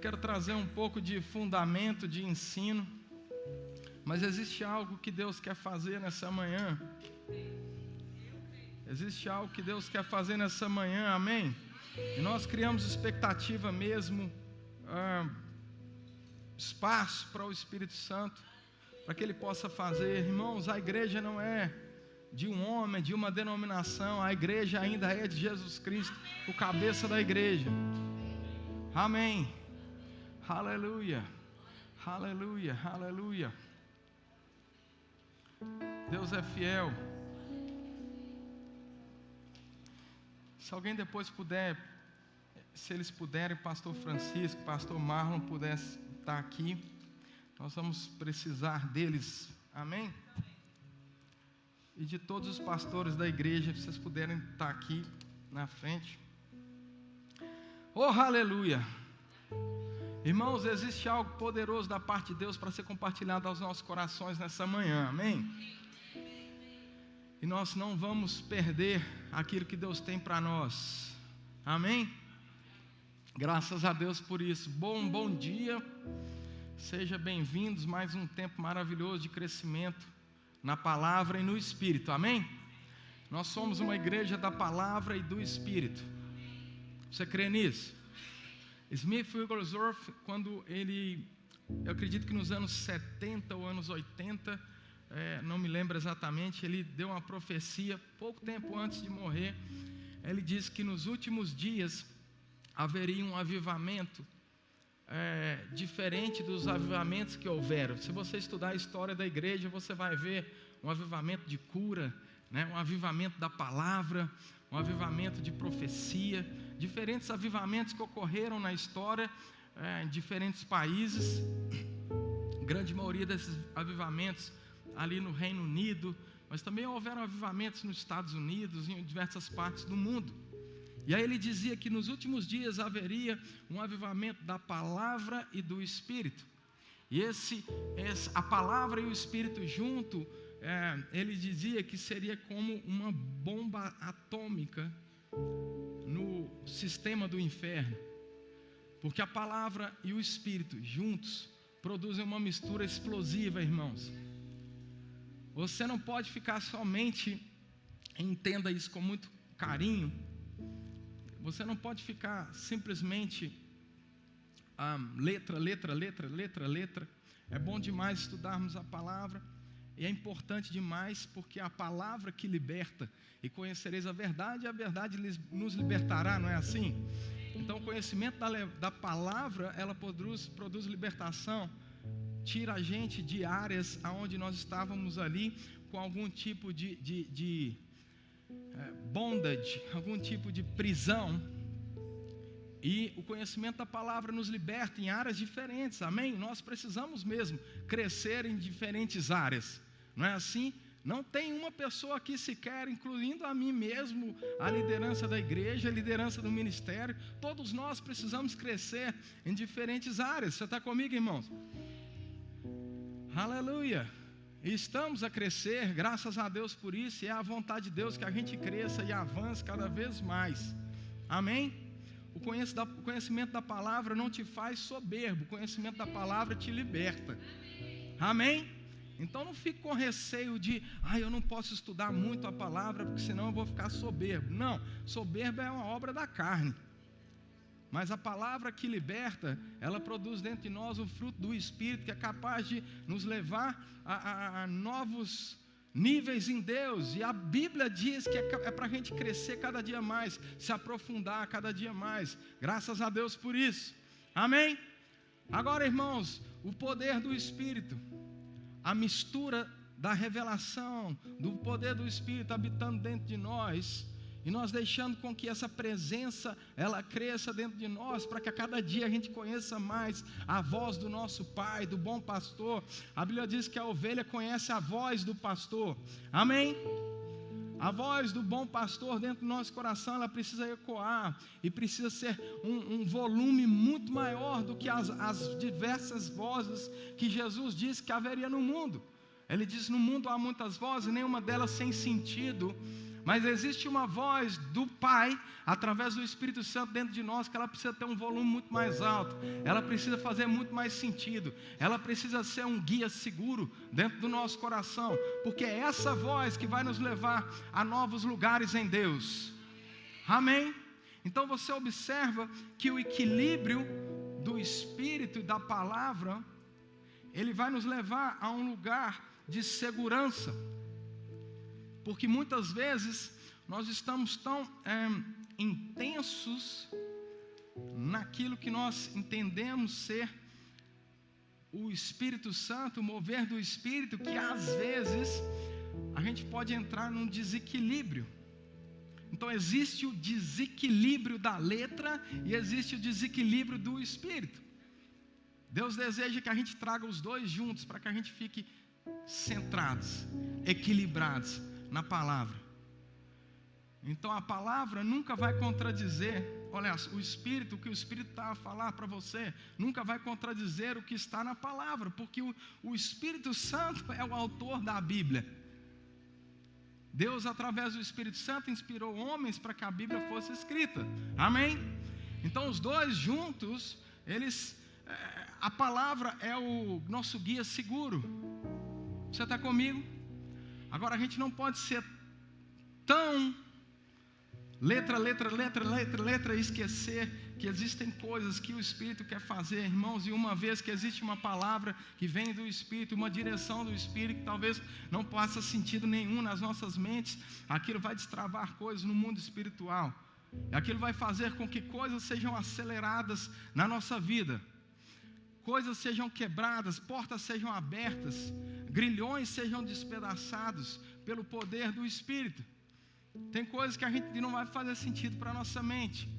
quero trazer um pouco de fundamento, de ensino, mas existe algo que Deus quer fazer nessa manhã. Existe algo que Deus quer fazer nessa manhã, amém? E nós criamos expectativa mesmo, espaço para o Espírito Santo, para que Ele possa fazer. Irmãos, a igreja não é de um homem, de uma denominação, a igreja ainda é de Jesus Cristo, o cabeça da igreja. Amém. Aleluia, aleluia, aleluia. Deus é fiel. Se alguém depois puder, se eles puderem, pastor Francisco, pastor Marlon pudesse estar aqui, nós vamos precisar deles, amém? E de todos os pastores da igreja, se vocês puderem estar aqui na frente. Oh, aleluia! Irmãos, existe algo poderoso da parte de Deus para ser compartilhado aos nossos corações nessa manhã, amém? E nós não vamos perder aquilo que Deus tem para nós, amém? Graças a Deus por isso. Bom dia, sejam bem-vindos, mais um tempo maravilhoso de crescimento na palavra e no Espírito, amém? Nós somos uma igreja da palavra e do Espírito. Você crê nisso? Smith Wigglesworth, quando ele, eu acredito que nos anos 70 ou anos 80, não me lembro exatamente, ele deu uma profecia, pouco tempo antes de morrer. Ele disse que nos últimos dias haveria um avivamento diferente dos avivamentos que houveram. Se você estudar a história da igreja, você vai ver um avivamento de cura, né? Um avivamento da palavra, um avivamento de profecia, diferentes avivamentos que ocorreram na história em diferentes países. A grande maioria desses avivamentos ali no Reino Unido, mas também houveram avivamentos nos Estados Unidos e em diversas partes do mundo. E aí ele dizia que nos últimos dias haveria um avivamento da palavra e do Espírito. E a palavra e o Espírito junto, ele dizia que seria como uma bomba atômica no sistema do inferno. Porque a palavra e o Espírito juntos produzem uma mistura explosiva, irmãos. Você não pode ficar somente, entenda isso com muito carinho, você não pode ficar simplesmente letra. É bom demais estudarmos a palavra, e é importante demais, porque a palavra que liberta, e conhecereis a verdade nos libertará, não é assim? Então o conhecimento da palavra, ela produz libertação, tira a gente de áreas onde nós estávamos ali com algum tipo de bondage, algum tipo de prisão, e o conhecimento da palavra nos liberta em áreas diferentes, amém? Nós precisamos mesmo crescer em diferentes áreas, não é assim? Não tem uma pessoa aqui sequer, incluindo a mim mesmo, a liderança da igreja, a liderança do ministério, todos nós precisamos crescer em diferentes áreas. Você está comigo, irmãos? Aleluia! Estamos a crescer, graças a Deus por isso, e é a vontade de Deus que a gente cresça e avance cada vez mais, amém? O conhecimento da palavra não te faz soberbo, o conhecimento da palavra te liberta, amém? Então não fique com receio de, eu não posso estudar muito a palavra, porque senão eu vou ficar soberbo. Não, soberbo é uma obra da carne. Mas a palavra que liberta, ela produz dentro de nós o fruto do Espírito, que é capaz de nos levar a novos níveis em Deus. E a Bíblia diz que é para a gente crescer cada dia mais, se aprofundar cada dia mais. Graças a Deus por isso. Amém? Agora, irmãos, o poder do Espírito, a mistura da revelação, do poder do Espírito habitando dentro de nós, e nós deixando com que essa presença, ela cresça dentro de nós, para que a cada dia a gente conheça mais a voz do nosso Pai, do bom pastor. A Bíblia diz que a ovelha conhece a voz do pastor, amém? A voz do bom pastor dentro do nosso coração, ela precisa ecoar, e precisa ser um volume muito maior do que as diversas vozes que Jesus disse que haveria no mundo. Ele diz: no mundo há muitas vozes, nenhuma delas sem sentido, Mas existe uma voz do Pai, através do Espírito Santo dentro de nós, que ela precisa ter um volume muito mais alto, ela precisa fazer muito mais sentido, ela precisa ser um guia seguro dentro do nosso coração, porque é essa voz que vai nos levar a novos lugares em Deus. Amém? Então você observa que o equilíbrio do Espírito e da palavra, ele vai nos levar a um lugar de segurança. Porque muitas vezes nós estamos tão intensos naquilo que nós entendemos ser o Espírito Santo, o mover do Espírito, que às vezes a gente pode entrar num desequilíbrio. Então existe o desequilíbrio da letra e existe o desequilíbrio do Espírito. Deus deseja que a gente traga os dois juntos para que a gente fique centrados, equilibrados na palavra. Então a palavra nunca vai contradizer, olha, o Espírito, o que o Espírito está a falar para você, nunca vai contradizer o que está na palavra, porque o Espírito Santo é o autor da Bíblia. Deus, através do Espírito Santo, inspirou homens para que a Bíblia fosse escrita. Amém? Então os dois juntos, a palavra é o nosso guia seguro. Você está comigo? Agora a gente não pode ser tão letra e esquecer que existem coisas que o Espírito quer fazer, irmãos, e uma vez que existe uma palavra que vem do Espírito, uma direção do Espírito, que talvez não faça sentido nenhum nas nossas mentes, aquilo vai destravar coisas no mundo espiritual, aquilo vai fazer com que coisas sejam aceleradas na nossa vida, coisas sejam quebradas, portas sejam abertas, grilhões sejam despedaçados pelo poder do Espírito. Tem coisas que a gente não vai fazer sentido para a nossa mente,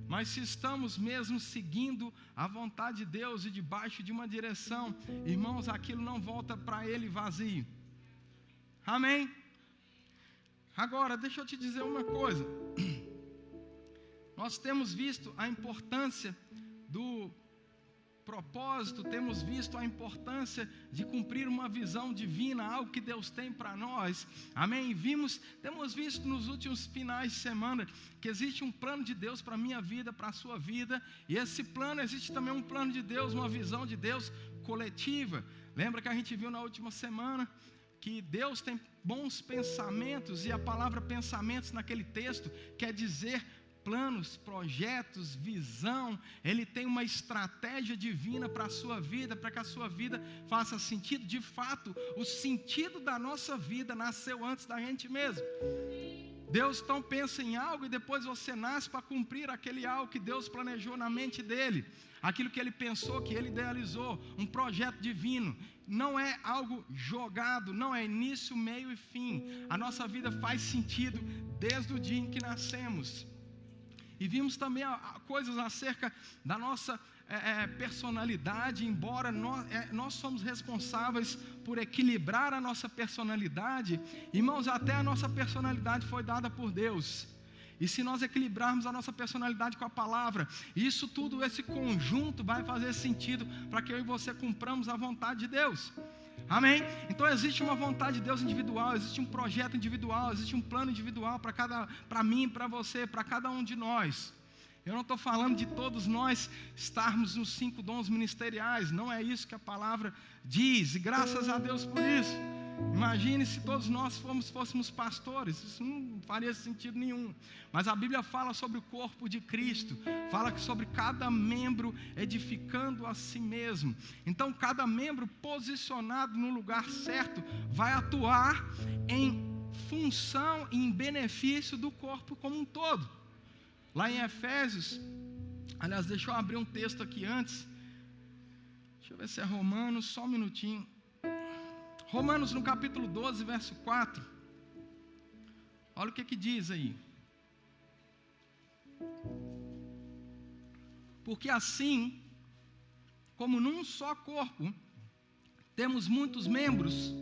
mas se estamos mesmo seguindo a vontade de Deus e debaixo de uma direção, irmãos, aquilo não volta para Ele vazio. Amém? Agora, deixa eu te dizer uma coisa. Nós temos visto a importância do propósito, temos visto a importância de cumprir uma visão divina, algo que Deus tem para nós. Amém? Temos visto nos últimos finais de semana que existe um plano de Deus para a minha vida, para a sua vida, e esse plano, existe também um plano de Deus, uma visão de Deus coletiva. Lembra que a gente viu na última semana que Deus tem bons pensamentos, e a palavra pensamentos naquele texto quer dizer planos, projetos, visão. Ele tem uma estratégia divina para a sua vida, para que a sua vida faça sentido. De fato, o sentido da nossa vida nasceu antes da gente mesmo. Deus então pensa em algo e depois você nasce para cumprir aquele algo que Deus planejou na mente dele, aquilo que ele pensou, que ele idealizou, um projeto divino. Não é algo jogado, não é início, meio e fim. A nossa vida faz sentido desde o dia em que nascemos. E vimos também coisas acerca da nossa personalidade, embora nós somos responsáveis por equilibrar a nossa personalidade, irmãos, até a nossa personalidade foi dada por Deus. E se nós equilibrarmos a nossa personalidade com a palavra, isso tudo, esse conjunto vai fazer sentido para que eu e você cumpramos a vontade de Deus. Amém? Então existe uma vontade de Deus individual, existe um projeto individual, existe um plano individual para mim, para você, para cada um de nós. Eu não estou falando de todos nós estarmos nos 5 dons ministeriais, não é isso que a palavra diz, e graças a Deus por isso. Imagine se todos nós fôssemos pastores, isso não faria sentido nenhum. Mas a Bíblia fala sobre o corpo de Cristo, fala sobre cada membro edificando a si mesmo. Então cada membro posicionado no lugar certo vai atuar em função e em benefício do corpo como um todo. Lá em Efésios, aliás, deixa eu abrir um texto aqui antes, deixa eu ver se é Romanos, só um minutinho. Romanos no capítulo 12, verso 4. Olha o que diz aí. Porque assim, como num só corpo, temos muitos membros,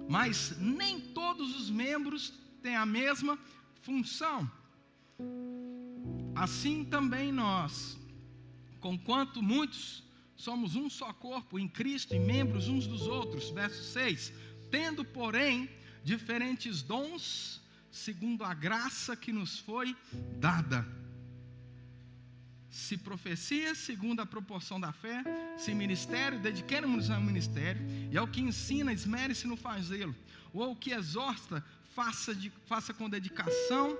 mas nem todos os membros têm a mesma função. Assim também nós, conquanto muitos somos um só corpo em Cristo e membros uns dos outros, verso 6, tendo porém diferentes dons, segundo a graça que nos foi dada. Se profecia, segundo a proporção da fé. Se ministério, dediquemo-nos ao ministério. E ao que ensina, esmere-se no fazê-lo. Ou ao que exorta, faça com dedicação.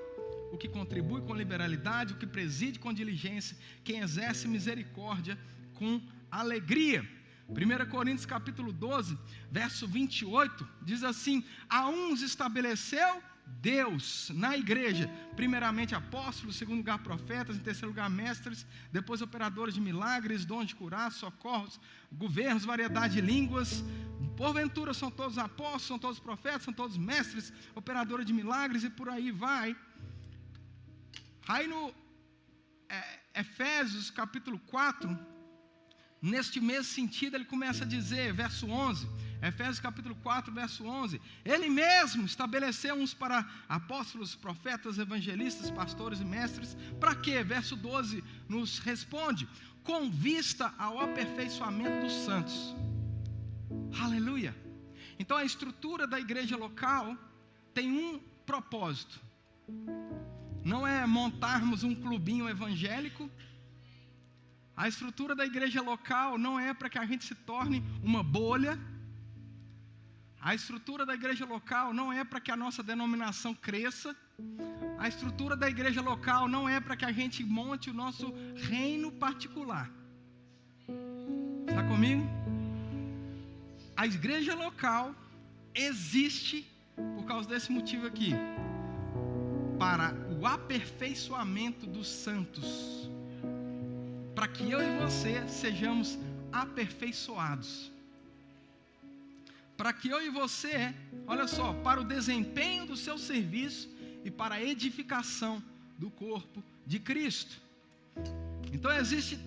O que contribui com liberalidade, o que preside com diligência, quem exerce misericórdia com alegria. 1 Coríntios capítulo 12, verso 28, diz assim: a uns estabeleceu Deus na igreja, primeiramente apóstolos, segundo lugar profetas, em terceiro lugar mestres, depois operadores de milagres, dons de curar, socorros, governos, variedade de línguas. Porventura são todos apóstolos, são todos profetas, são todos mestres, operadores de milagres, e por aí vai. Aí no Efésios capítulo 4, neste mesmo sentido, ele começa a dizer, verso 11, Efésios capítulo 4, verso 11, ele mesmo estabeleceu uns para apóstolos, profetas, evangelistas, pastores e mestres, para quê? Verso 12 nos responde, com vista ao aperfeiçoamento dos santos. Aleluia! Então a estrutura da igreja local tem um propósito, não é montarmos um clubinho evangélico. A estrutura da igreja local não é para que a gente se torne uma bolha. A estrutura da igreja local não é para que a nossa denominação cresça. A estrutura da igreja local não é para que a gente monte o nosso reino particular. Está comigo? A igreja local existe por causa desse motivo aqui, para o aperfeiçoamento dos santos, para que eu e você sejamos aperfeiçoados, para que eu e você, olha só, para o desempenho do seu serviço e para a edificação do corpo de Cristo. Então existem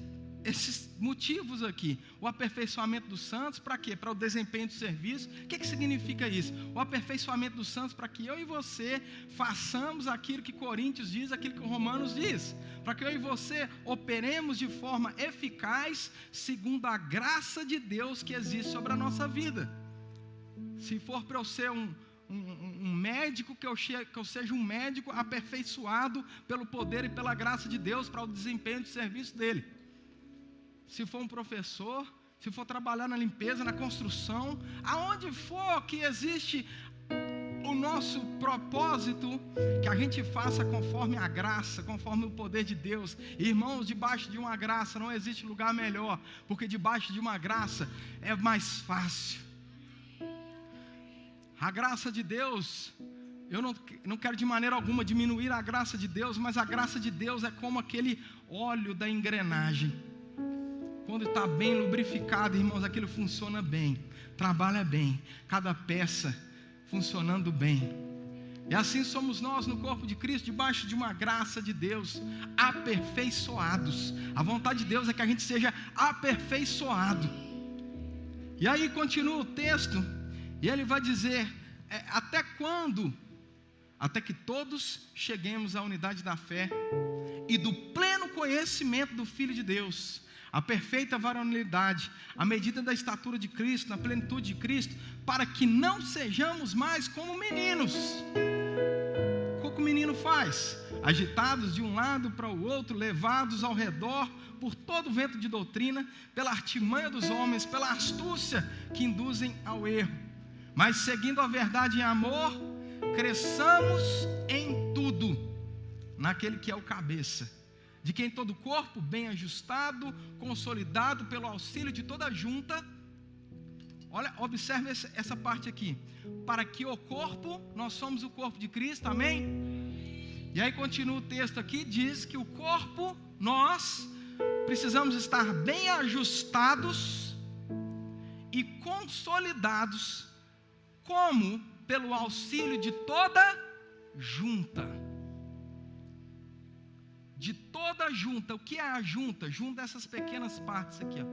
esses motivos aqui, o aperfeiçoamento dos santos, para quê? Para o desempenho do serviço. O que significa isso? O aperfeiçoamento dos santos para que eu e você façamos aquilo que Coríntios diz, aquilo que Romanos diz, para que eu e você operemos de forma eficaz, segundo a graça de Deus que existe sobre a nossa vida. Se for para eu ser um médico, que eu seja um médico aperfeiçoado pelo poder e pela graça de Deus para o desempenho do serviço dele. Se for um professor, se for trabalhar na limpeza, na construção, aonde for que existe o nosso propósito, que a gente faça conforme a graça, conforme o poder de Deus. Irmãos, debaixo de uma graça não existe lugar melhor, porque debaixo de uma graça é mais fácil. A graça de Deus, eu não quero de maneira alguma diminuir a graça de Deus, mas a graça de Deus é como aquele óleo da engrenagem. Quando está bem lubrificado, irmãos, aquilo funciona bem, trabalha bem, cada peça funcionando bem. E assim somos nós no corpo de Cristo, debaixo de uma graça de Deus, aperfeiçoados. A vontade de Deus é que a gente seja aperfeiçoado. E aí continua o texto, e ele vai dizer, até quando? Até que todos cheguemos à unidade da fé e do pleno conhecimento do Filho de Deus, a perfeita varonilidade, à medida da estatura de Cristo, na plenitude de Cristo, para que não sejamos mais como meninos. O que o menino faz? Agitados de um lado para o outro, levados ao redor por todo vento de doutrina, pela artimanha dos homens, pela astúcia que induzem ao erro. Mas seguindo a verdade em amor, cresçamos em tudo, naquele que é o cabeça, de quem todo o corpo, bem ajustado, consolidado pelo auxílio de toda a junta. Olha, observe essa parte aqui. Para que o corpo, nós somos o corpo de Cristo, amém? E aí continua o texto aqui, diz que o corpo, nós precisamos estar bem ajustados e consolidados, como pelo auxílio de toda junta. De toda junta. O que é a junta? Junta essas pequenas partes aqui, ó.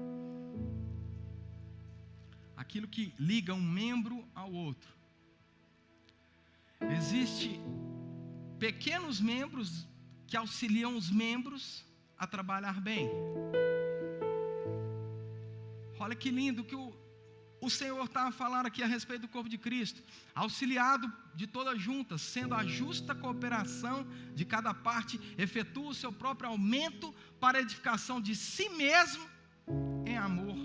Aquilo que liga um membro ao outro. Existem pequenos membros que auxiliam os membros a trabalhar bem. Olha que lindo que o Senhor está a falar aqui a respeito do corpo de Cristo, auxiliado de toda junta, sendo a justa cooperação de cada parte, efetua o seu próprio aumento para a edificação de si mesmo em amor.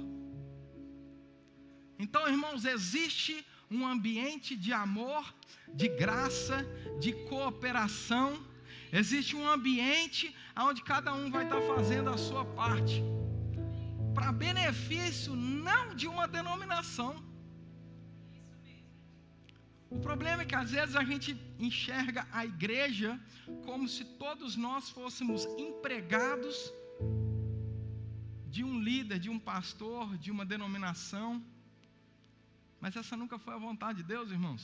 Então, irmãos, existe um ambiente de amor, de graça, de cooperação. Existe um ambiente onde cada um vai estar fazendo a sua parte, para benefício não de uma denominação. O problema é que às vezes a gente enxerga a igreja como se todos nós fôssemos empregados de um líder, de um pastor, de uma denominação. Mas essa nunca foi a vontade de Deus, irmãos.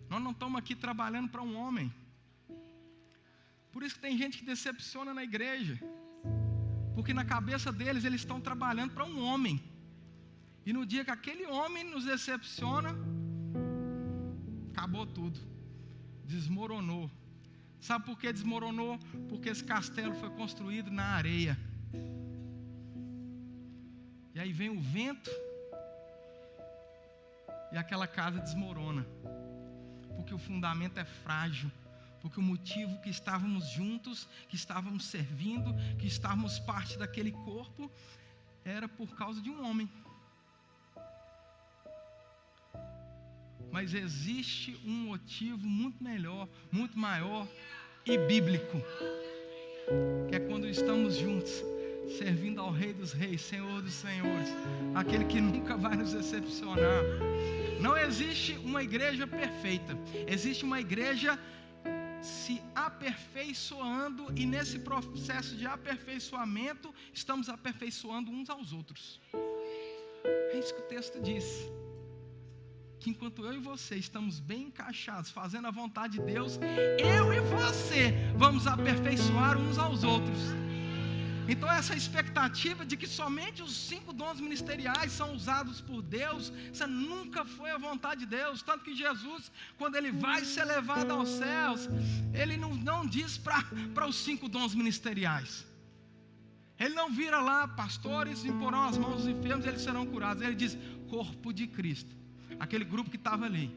Nós não estamos aqui trabalhando para um homem. Por isso que tem gente que decepciona na igreja, porque na cabeça deles, eles estão trabalhando para um homem, e no dia que aquele homem nos decepciona, acabou tudo, desmoronou. Sabe por que desmoronou? Porque esse castelo foi construído na areia, e aí vem o vento, e aquela casa desmorona, porque o fundamento é frágil. Porque o motivo que estávamos juntos, que estávamos servindo, que estávamos parte daquele corpo, era por causa de um homem. Mas existe um motivo muito melhor, muito maior e bíblico, que é quando estamos juntos, servindo ao Rei dos Reis, Senhor dos Senhores, aquele que nunca vai nos decepcionar. Não existe uma igreja perfeita, existe uma igreja se aperfeiçoando, e nesse processo de aperfeiçoamento, estamos aperfeiçoando uns aos outros. É isso que o texto diz, que enquanto eu e você estamos bem encaixados, fazendo a vontade de Deus, eu e você vamos aperfeiçoar uns aos outros. Então essa expectativa de que somente os 5 dons ministeriais são usados por Deus, essa nunca foi a vontade de Deus. Tanto que Jesus, quando Ele vai ser levado aos céus, Ele não diz para os 5 dons ministeriais. Ele não vira lá, pastores imporão as mãos dos enfermos e eles serão curados. Ele diz, corpo de Cristo. Aquele grupo que estava ali.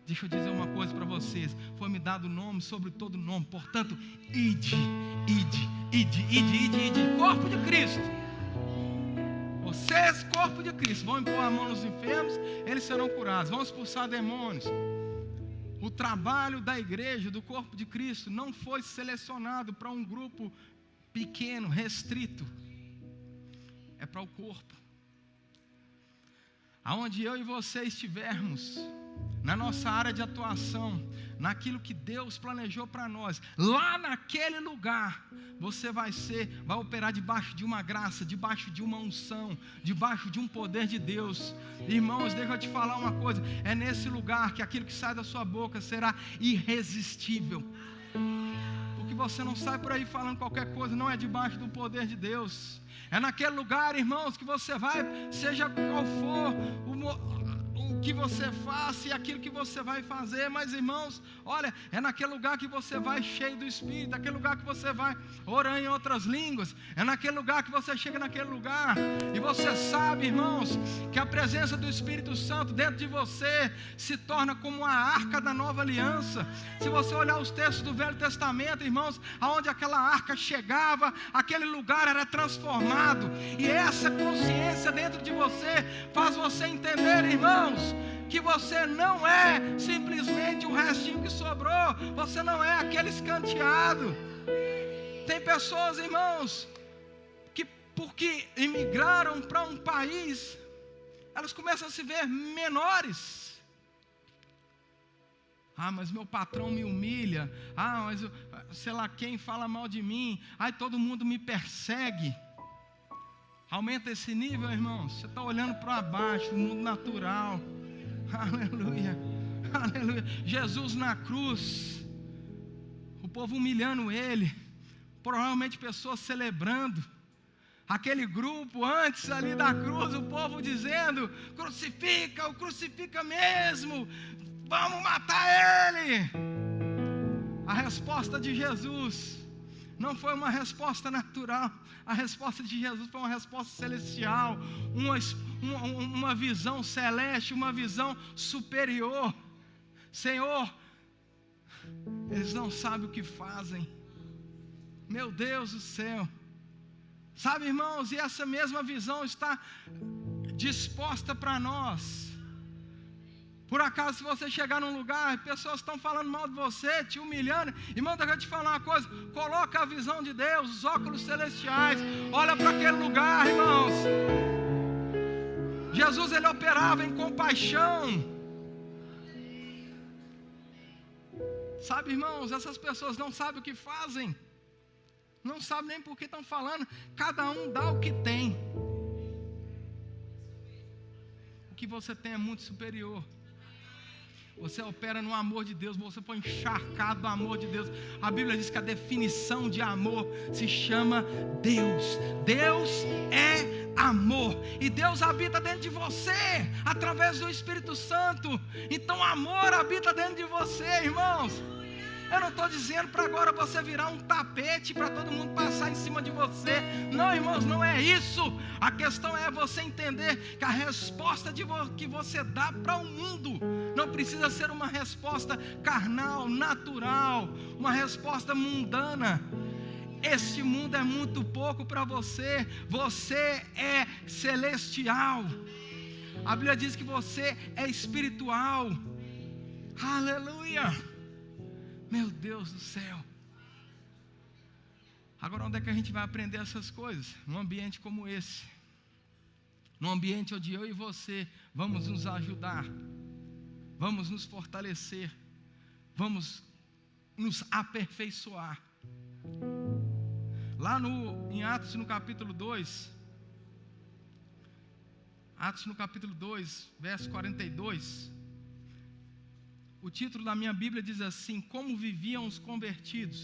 Deixa eu dizer uma coisa para vocês, foi me dado o nome sobre todo nome, portanto, ide, corpo de Cristo. Vocês, corpo de Cristo, vão impor a mão nos enfermos, eles serão curados, vão expulsar demônios. O trabalho da igreja, do corpo de Cristo, não foi selecionado para um grupo pequeno, restrito, é para o corpo. Aonde eu e você estivermos, na nossa área de atuação, naquilo que Deus planejou para nós, lá naquele lugar, você vai operar debaixo de uma graça, debaixo de uma unção, debaixo de um poder de Deus. Irmãos, deixa eu te falar uma coisa, é nesse lugar que aquilo que sai da sua boca será irresistível, porque você não sai por aí falando qualquer coisa, não é debaixo do poder de Deus. É naquele lugar, irmãos, que você vai, seja qual for o que você faça e aquilo que você vai fazer, mas irmãos, olha, é naquele lugar que você vai cheio do Espírito, aquele lugar que você vai orar em outras línguas, é naquele lugar que você chega naquele lugar, e você sabe, irmãos, que a presença do Espírito Santo dentro de você se torna como a arca da nova aliança. Se você olhar os textos do Velho Testamento, irmãos, aonde aquela arca chegava, aquele lugar era transformado, e essa consciência dentro de você faz você entender, irmãos, que você não é simplesmente o restinho que sobrou, você não é aquele escanteado. Tem pessoas, irmãos, que porque imigraram para um país, elas começam a se ver menores. Ah, mas meu patrão me humilha. Ah, mas sei lá quem fala mal de mim. Ai, todo mundo me persegue. Aumenta esse nível, irmãos. Você está olhando para baixo, o mundo natural. Aleluia, aleluia. Jesus na cruz, o povo humilhando Ele, provavelmente pessoas celebrando. Aquele grupo antes ali da cruz, o povo dizendo, crucifica, o crucifica mesmo, vamos matar Ele. A resposta de Jesus Não foi uma resposta natural. A resposta de Jesus foi uma resposta celestial, uma visão celeste, uma visão superior. Senhor, eles não sabem o que fazem. Meu Deus do céu. Sabe, irmãos, e essa mesma visão está disposta para nós. Por acaso, se você chegar num lugar, pessoas estão falando mal de você, te humilhando, irmão, deixa eu te falar uma coisa, coloca a visão de Deus, os óculos celestiais, olha para aquele lugar, irmãos. Jesus, ele operava em compaixão. Sabe, irmãos, essas pessoas não sabem o que fazem, não sabem nem por que estão falando, cada um dá o que tem. O que você tem é muito superior. Você opera no amor de Deus, você foi encharcado do amor de Deus. A Bíblia diz que a definição de amor se chama Deus. Deus é amor, e Deus habita dentro de você, através do Espírito Santo. Então amor habita dentro de você, irmãos. Eu não estou dizendo para agora você virar um tapete para todo mundo passar em cima de você. Não, irmãos, não é isso. A questão é você entender que a resposta que você dá para o mundo não precisa ser uma resposta carnal, natural, uma resposta mundana. Esse mundo é muito pouco para você. Você é celestial. A Bíblia diz que você é espiritual. Aleluia. Meu Deus do céu. Agora, onde é que a gente vai aprender essas coisas? Num ambiente como esse. Num ambiente onde eu e você vamos nos ajudar, vamos nos fortalecer, vamos nos aperfeiçoar. Lá em Atos, no capítulo 2, Atos no capítulo 2, verso 42, o título da minha Bíblia diz assim: como viviam os convertidos.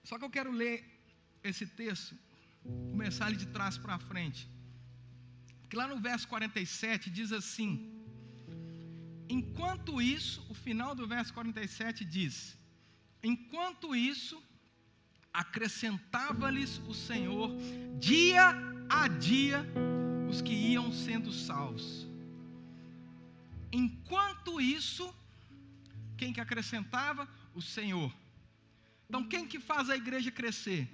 Só que eu quero ler esse texto, começar ele de trás para frente. Porque lá no verso 47 diz assim: enquanto isso, o final do verso 47 diz: enquanto isso, acrescentava-lhes o Senhor dia a dia os que iam sendo salvos. Enquanto isso, quem que acrescentava? O Senhor. Então quem que faz a igreja crescer?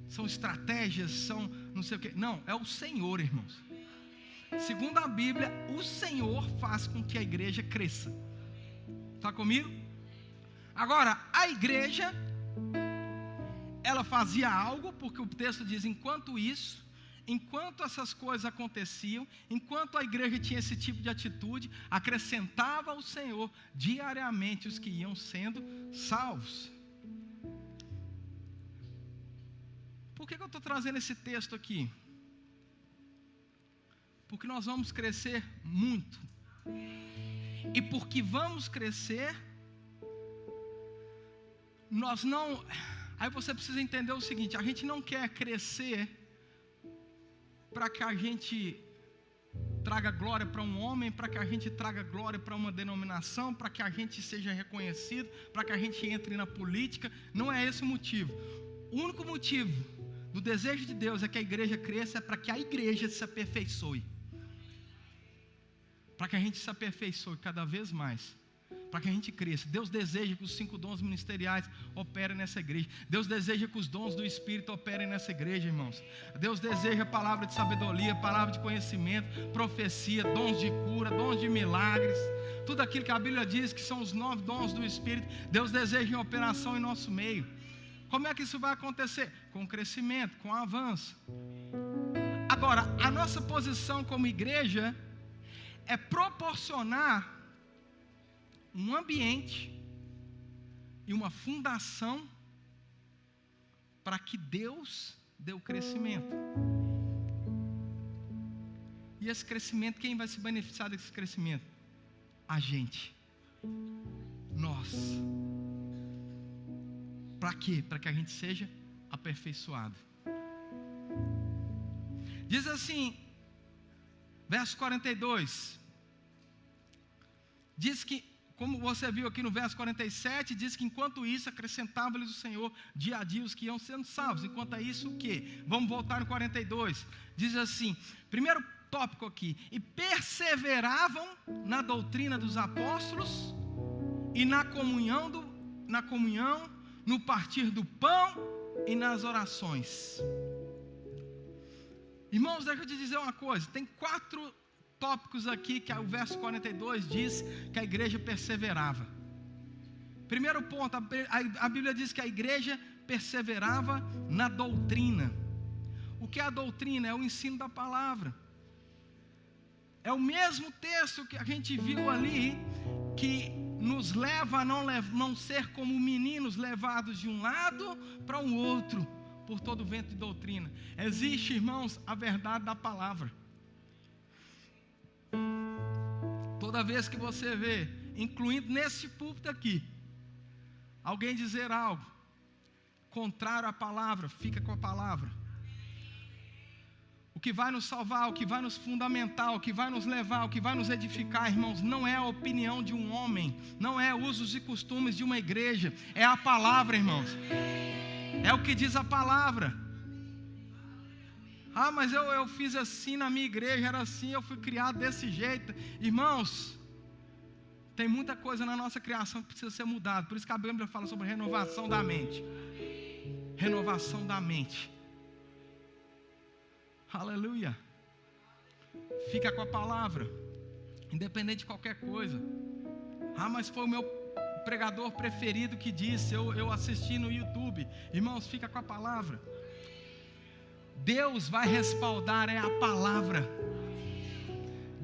São estratégias, são não sei o que. Não, é o Senhor, irmãos. Segundo a Bíblia, o Senhor faz com que a igreja cresça. Está comigo? Agora, a igreja, ela fazia algo, porque o texto diz: enquanto isso, enquanto essas coisas aconteciam, enquanto a igreja tinha esse tipo de atitude, acrescentava ao Senhor diariamente os que iam sendo salvos. Por que eu estou trazendo esse texto aqui? Porque nós vamos crescer muito. E porque vamos crescer, nós não... Aí você precisa entender o seguinte: a gente não quer crescer para que a gente traga glória para um homem, para que a gente traga glória para uma denominação, para que a gente seja reconhecido, para que a gente entre na política. Não é esse o motivo. O único motivo do desejo de Deus é que a igreja cresça, é para que a igreja se aperfeiçoe. Para que a gente se aperfeiçoe cada vez mais. Para que a gente cresça. Deus deseja que os 5 dons ministeriais operem nessa igreja. Deus deseja que os dons do Espírito operem nessa igreja, irmãos. Deus deseja palavra de sabedoria, palavra de conhecimento, profecia, dons de cura, dons de milagres. Tudo aquilo que a Bíblia diz que são os 9 dons do Espírito, Deus deseja em operação em nosso meio. Como é que isso vai acontecer? Com crescimento, com avanço. Agora, a nossa posição como igreja é proporcionar um ambiente e uma fundação para que Deus dê o crescimento. E esse crescimento, quem vai se beneficiar desse crescimento? A gente. Nós. Para quê? Para que a gente seja aperfeiçoado. Diz assim, verso 42. Diz que como você viu aqui no verso 47, diz que enquanto isso acrescentava-lhes o Senhor dia a dia os que iam sendo salvos. Enquanto isso o quê? Vamos voltar no 42. Diz assim, primeiro tópico aqui, e perseveravam na doutrina dos apóstolos e na comunhão, no partir do pão e nas orações. Irmãos, deixa eu te dizer uma coisa, tem 4 tópicos aqui que o verso 42 diz que a igreja perseverava. Primeiro ponto, a Bíblia diz que a igreja perseverava na doutrina. O que é a doutrina? É o ensino da palavra. É o mesmo texto que a gente viu ali, que nos leva a não ser como meninos levados de um lado para um outro, por todo vento de doutrina. Existe, irmãos, a verdade da palavra. Toda vez que você vê, incluindo nesse púlpito aqui, alguém dizer algo contrário à palavra, fica com a palavra. O que vai nos salvar, o que vai nos fundamentar, o que vai nos levar, o que vai nos edificar, irmãos, não é a opinião de um homem, não é usos e costumes de uma igreja, é a palavra, irmãos. É o que diz a palavra. Ah, mas eu fiz assim na minha igreja, era assim, eu fui criado desse jeito. Irmãos, tem muita coisa na nossa criação que precisa ser mudada. Por isso que a Bíblia fala sobre renovação da mente. Renovação da mente. Aleluia. Fica com a palavra, independente de qualquer coisa. Ah, mas foi o meu pregador preferido que disse, eu assisti no YouTube. Irmãos, fica com a palavra. Deus vai respaldar a palavra.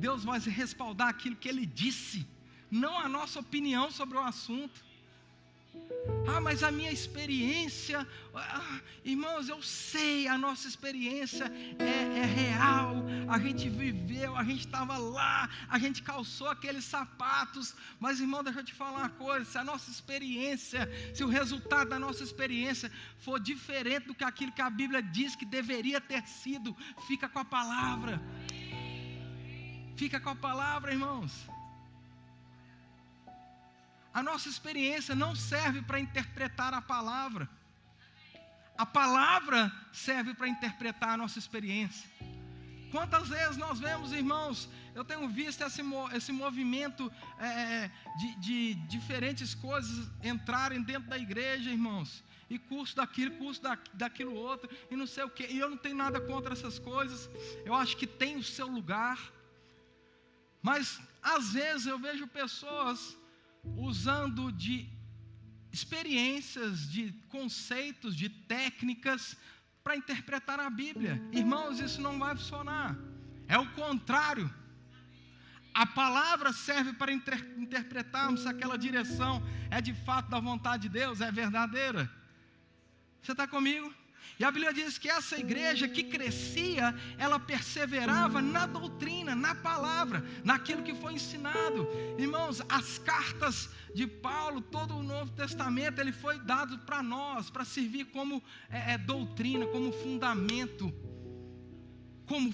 Deus vai respaldar aquilo que Ele disse, não a nossa opinião sobre o assunto. Ah, mas a minha experiência, irmãos, eu sei, a nossa experiência é real, a gente viveu, a gente estava lá, a gente calçou aqueles sapatos, mas irmão, deixa eu te falar uma coisa, se a nossa experiência, se o resultado da nossa experiência for diferente do que aquilo que a Bíblia diz que deveria ter sido, fica com a palavra, irmãos. A nossa experiência não serve para interpretar a palavra. A palavra serve para interpretar a nossa experiência. Quantas vezes nós vemos, irmãos, eu tenho visto esse movimento de diferentes coisas entrarem dentro da igreja, irmãos. E curso daquilo outro, e não sei o quê. E eu não tenho nada contra essas coisas. Eu acho que tem o seu lugar. Mas, às vezes, eu vejo pessoas usando de experiências, de conceitos, de técnicas para interpretar a Bíblia. Irmãos, isso não vai funcionar. É o contrário. A palavra serve para interpretarmos se aquela direção é de fato da vontade de Deus, é verdadeira. Você está comigo? E a Bíblia diz que essa igreja que crescia, ela perseverava na doutrina, na palavra, naquilo que foi ensinado. Irmãos, as cartas de Paulo, todo o Novo Testamento, ele foi dado para nós, para servir como doutrina, como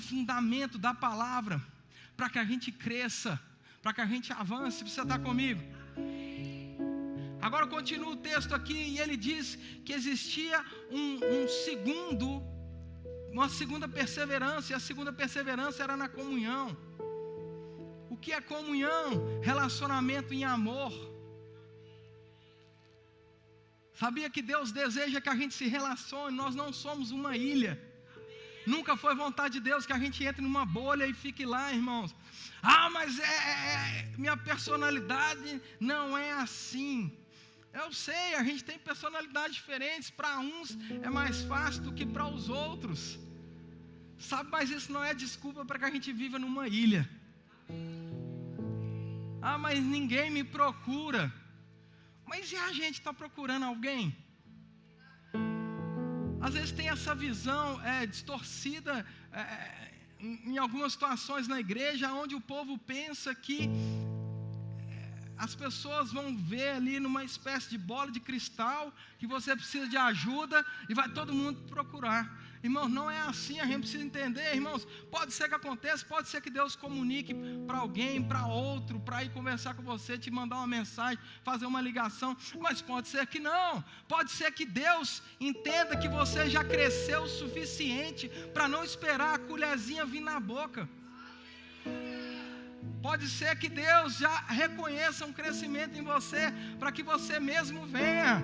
fundamento da palavra, para que a gente cresça, para que a gente avance. Você está comigo? Agora continua o texto aqui e ele diz que existia uma segunda perseverança, e a segunda perseverança era na comunhão. O que é comunhão? Relacionamento em amor. Sabia que Deus deseja que a gente se relacione? Nós não somos uma ilha. Nunca foi vontade de Deus que a gente entre numa bolha e fique lá, irmãos. Ah, mas minha personalidade não é assim. Eu sei, a gente tem personalidades diferentes. Para uns é mais fácil do que para os outros. Sabe, mas isso não é desculpa para que a gente viva numa ilha. Ah, mas ninguém me procura. Mas e a gente está procurando alguém? Às vezes tem essa visão distorcida em algumas situações na igreja, onde o povo pensa que as pessoas vão ver ali numa espécie de bola de cristal que você precisa de ajuda e vai todo mundo procurar. Irmãos, não é assim, a gente precisa entender, irmãos. Pode ser que aconteça, pode ser que Deus comunique para alguém, para outro, para ir conversar com você, te mandar uma mensagem, fazer uma ligação, mas pode ser que não. Pode ser que Deus entenda que você já cresceu o suficiente para não esperar a colherzinha vir na boca. Pode ser que Deus já reconheça um crescimento em você, para que você mesmo venha.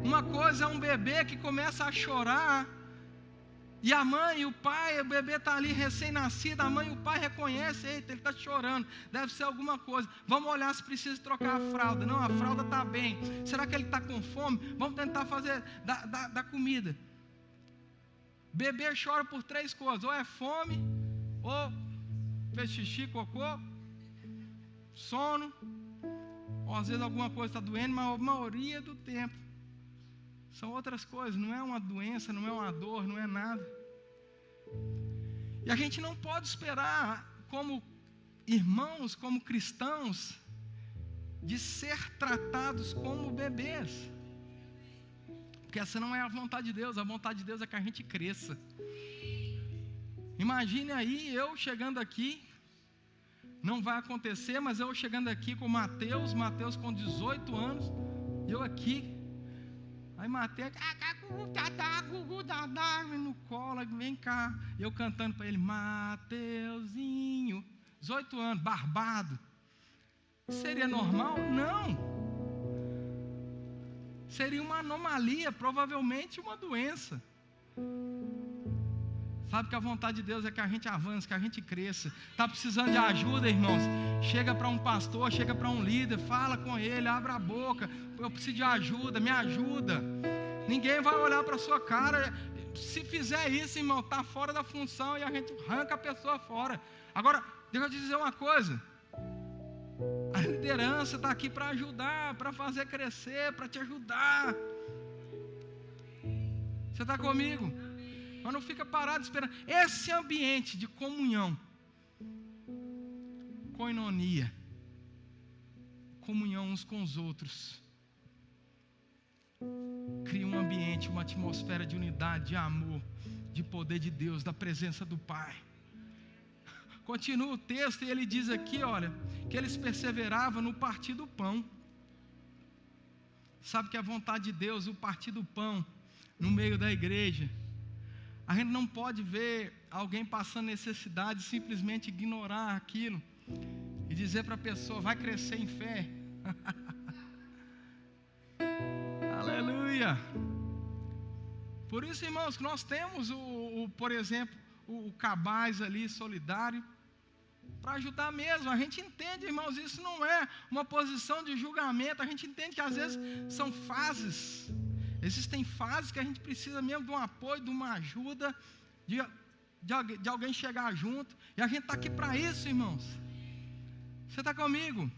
Uma coisa é um bebê que começa a chorar, e a mãe e o pai, o bebê está ali recém-nascido, a mãe e o pai reconhecem, eita, ele está chorando, deve ser alguma coisa, vamos olhar se precisa trocar a fralda. Não, a fralda está bem. Será que ele está com fome? Vamos tentar fazer da comida. Bebê chora por 3 coisas, ou é fome, ou fez xixi, cocô, sono, ou às vezes alguma coisa está doendo, mas a maioria do tempo são outras coisas, não é uma doença, não é uma dor, não é nada. E a gente não pode esperar, como irmãos, como cristãos, de ser tratados como bebês, porque essa não é a vontade de Deus. A vontade de Deus é que a gente cresça. Imagine aí eu chegando aqui, não vai acontecer, mas eu chegando aqui com Mateus com 18 anos, eu aqui, aí Mateus, no colo, vem cá, eu cantando para ele, Mateuzinho, 18 anos, barbado. Seria normal? Não. Seria uma anomalia, provavelmente uma doença. Sabe que a vontade de Deus é que a gente avance, que a gente cresça. Está precisando de ajuda, irmãos? Chega para um pastor, chega para um líder, fala com ele, abre a boca. Eu preciso de ajuda, me ajuda. Ninguém vai olhar para a sua cara. Se fizer isso, irmão, está fora da função e a gente arranca a pessoa fora. Agora, deixa eu te dizer uma coisa. A liderança está aqui para ajudar, para fazer crescer, para te ajudar. Você está comigo? Mas não fica parado esperando. Esse ambiente de comunhão, koinonia, comunhão uns com os outros, cria um ambiente, uma atmosfera de unidade, de amor, de poder de Deus, da presença do Pai. Continua o texto e ele diz aqui, olha, que eles perseveravam no partir do pão. Sabe que a vontade de Deus, o partir do pão no meio da igreja. A gente não pode ver alguém passando necessidade e simplesmente ignorar aquilo e dizer para a pessoa, vai crescer em fé. Aleluia. Por isso, irmãos, que nós temos, por exemplo, o cabaz ali solidário, para ajudar mesmo. A gente entende, irmãos, isso não é uma posição de julgamento. A gente entende que às vezes são fases. Existem fases que a gente precisa mesmo de um apoio, de uma ajuda, de alguém chegar junto. E a gente está aqui para isso, irmãos. Você está comigo?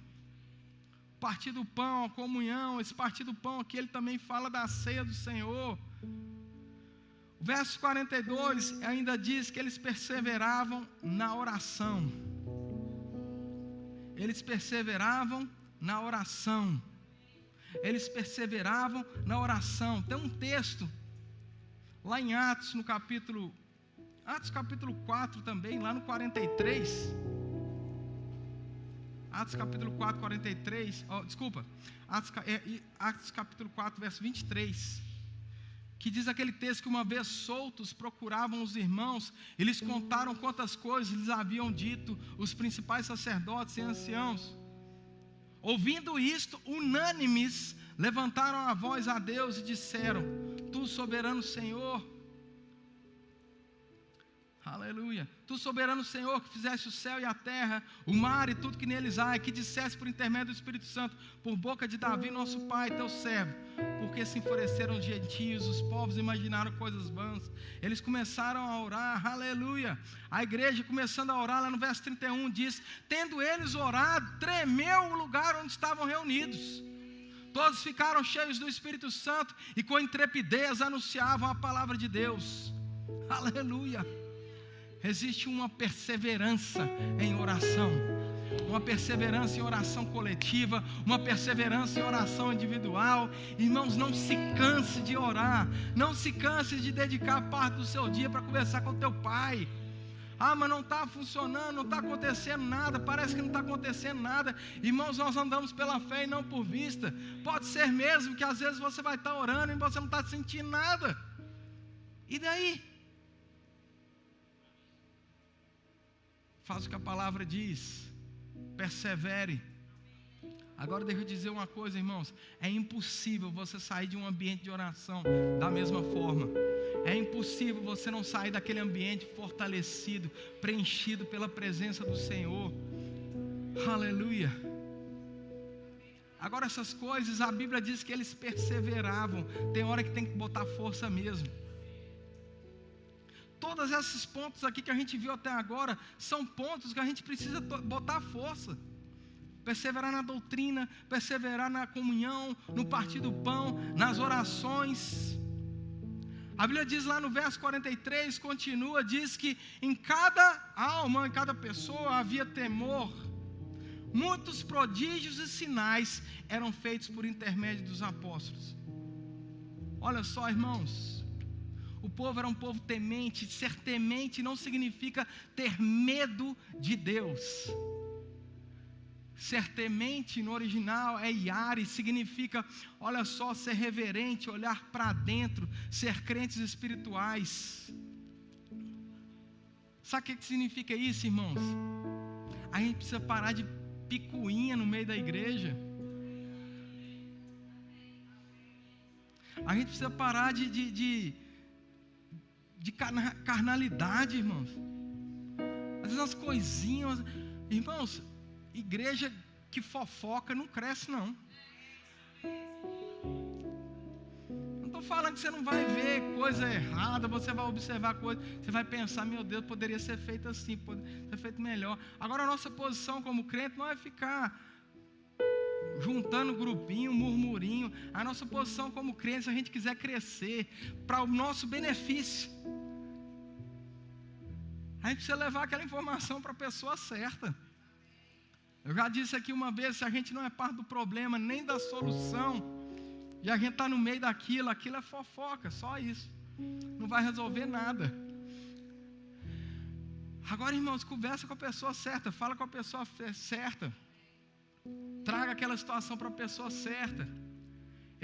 Partir do pão, a comunhão, esse partir do pão aqui, ele também fala da ceia do Senhor. O verso 42 ainda diz que eles perseveravam na oração. Eles perseveravam na oração. Eles perseveravam na oração. Tem um texto lá em Atos capítulo 4 também, lá no 43. Atos capítulo 4, 43. Atos capítulo 4, verso 23. Que diz aquele texto que uma vez soltos procuravam os irmãos, eles contaram quantas coisas lhes haviam dito os principais sacerdotes e anciãos. Ouvindo isto, unânimes, levantaram a voz a Deus e disseram, Tu soberano Senhor, aleluia, Tu soberano Senhor, que fizeste o céu e a terra, o mar e tudo que neles há, e que disseste por intermédio do Espírito Santo, por boca de Davi nosso pai, teu servo, porque se enfureceram os gentios, os povos imaginaram coisas vãs. Eles começaram a orar, aleluia. A igreja começando a orar, lá no verso 31 diz, tendo eles orado, tremeu o lugar onde estavam reunidos. Todos ficaram cheios do Espírito Santo e com intrepidez anunciavam a palavra de Deus. Aleluia. Existe uma perseverança em oração. uma perseverança em oração coletiva, uma perseverança em oração individual. Irmãos, não se canse de orar, não se canse de dedicar parte do seu dia para conversar com o teu pai. Ah, mas não está funcionando, não está acontecendo nada, parece que não está acontecendo nada. Irmãos, nós andamos pela fé e não por vista. Pode ser mesmo que às vezes você vai estar orando e você não está sentindo nada. E daí? Faz o que a palavra diz. Persevere. Agora deixa eu dizer uma coisa, irmãos. É impossível você sair de um ambiente de oração da mesma forma. É impossível você não sair daquele ambiente fortalecido, preenchido pela presença do Senhor. Aleluia. Agora essas coisas, a Bíblia diz que eles perseveravam. Tem hora que tem que botar força mesmo. Todos esses pontos aqui que a gente viu até agora são pontos que a gente precisa botar força. Perseverar na doutrina, perseverar na comunhão, no partir do pão, nas orações. A Bíblia diz lá no verso 43, continua, diz que em cada alma, em cada pessoa havia temor. Muitos prodígios e sinais eram feitos por intermédio dos apóstolos. Olha só, irmãos. O povo era um povo temente. Ser temente não significa ter medo de Deus. Ser temente no original é iare, significa, olha só, ser reverente, olhar para dentro, ser crentes espirituais. Sabe o que significa isso, irmãos? A gente precisa parar de picuinha no meio da igreja. A gente precisa parar de carnalidade, irmãos. Às vezes as coisinhas, irmãos, igreja que fofoca não cresce, não. Não estou falando que você não vai ver coisa errada, você vai observar coisa, você vai pensar, meu Deus, poderia ser feito assim, poderia ser feito melhor. Agora a nossa posição como crente não é ficar juntando grupinho, murmurinho. A nossa posição como crente, se a gente quiser crescer para o nosso benefício, a gente precisa levar aquela informação para a pessoa certa. Eu já disse aqui uma vez, se a gente não é parte do problema, nem da solução, e a gente está no meio daquilo, aquilo é fofoca, só isso. Não vai resolver nada. Agora, irmãos, conversa com a pessoa certa, fala com a pessoa certa. Traga aquela situação para a pessoa certa.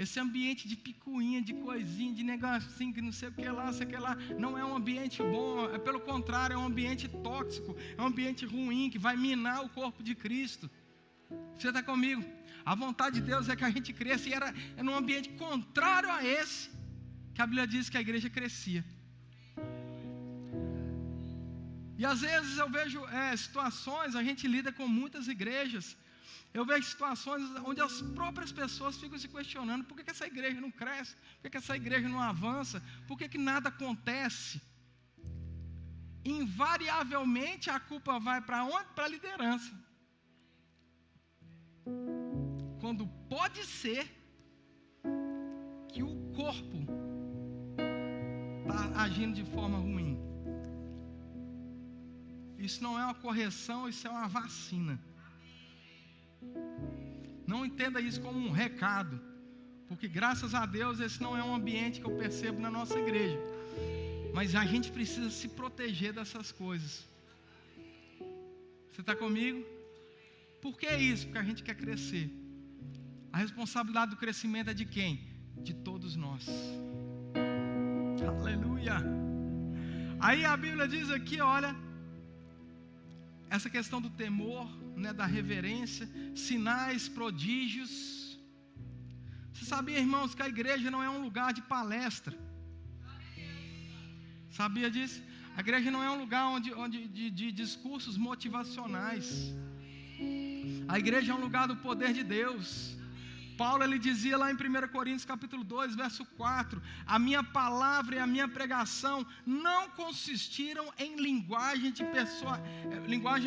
Esse ambiente de picuinha, de coisinha, de negocinho, que não sei o que lá, sei o que lá, não é um ambiente bom, é pelo contrário, é um ambiente tóxico, é um ambiente ruim, que vai minar o corpo de Cristo. Você está comigo? A vontade de Deus é que a gente cresça, e era num ambiente contrário a esse, que a Bíblia diz que a igreja crescia. E às vezes eu vejo situações, a gente lida com muitas igrejas, eu vejo situações onde as próprias pessoas ficam se questionando: por que essa igreja não cresce? Por que essa igreja não avança? Por que nada acontece? Invariavelmente a culpa vai para onde? Para a liderança. Quando pode ser que o corpo está agindo de forma ruim. Isso não é uma correção, isso é uma vacina. Não entenda isso como um recado, porque graças a Deus esse não é um ambiente que eu percebo na nossa igreja, mas a gente precisa se proteger dessas coisas. Você está comigo? Por que isso? Porque a gente quer crescer. A responsabilidade do crescimento é de quem? De todos nós. Aleluia. Aí a Bíblia diz aqui, olha, essa questão do temor, né, da reverência, sinais, prodígios. Você sabia, irmãos, que a igreja não é um lugar de palestra? Sabia disso? A igreja não é um lugar de discursos motivacionais. A igreja é um lugar do poder de Deus. Paulo, ele dizia lá em 1 Coríntios capítulo 2, verso 4, a minha palavra e a minha pregação não consistiram em linguagem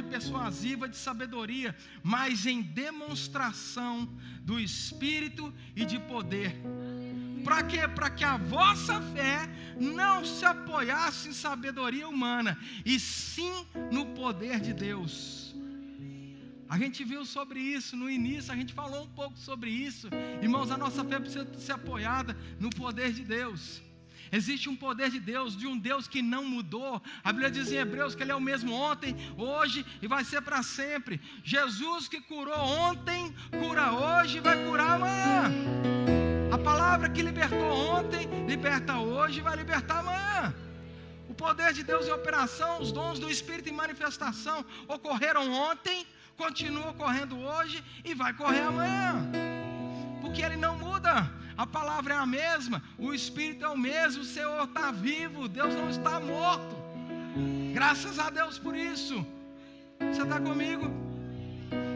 persuasiva de sabedoria, mas em demonstração do Espírito e de poder. Para quê? Para que a vossa fé não se apoiasse em sabedoria humana, e sim no poder de Deus. A gente viu sobre isso no início, a gente falou um pouco sobre isso. Irmãos, a nossa fé precisa ser apoiada no poder de Deus. Existe um poder de Deus, de um Deus que não mudou. A Bíblia diz em Hebreus que Ele é o mesmo ontem, hoje e vai ser para sempre. Jesus que curou ontem, cura hoje e vai curar amanhã. A palavra que libertou ontem, liberta hoje e vai libertar amanhã. O poder de Deus em operação, os dons do Espírito em manifestação ocorreram ontem, continuam ocorrendo hoje e vai correr amanhã. Porque Ele não muda. A palavra é a mesma, o Espírito é o mesmo, o Senhor está vivo, Deus não está morto. Graças a Deus por isso. Você está comigo?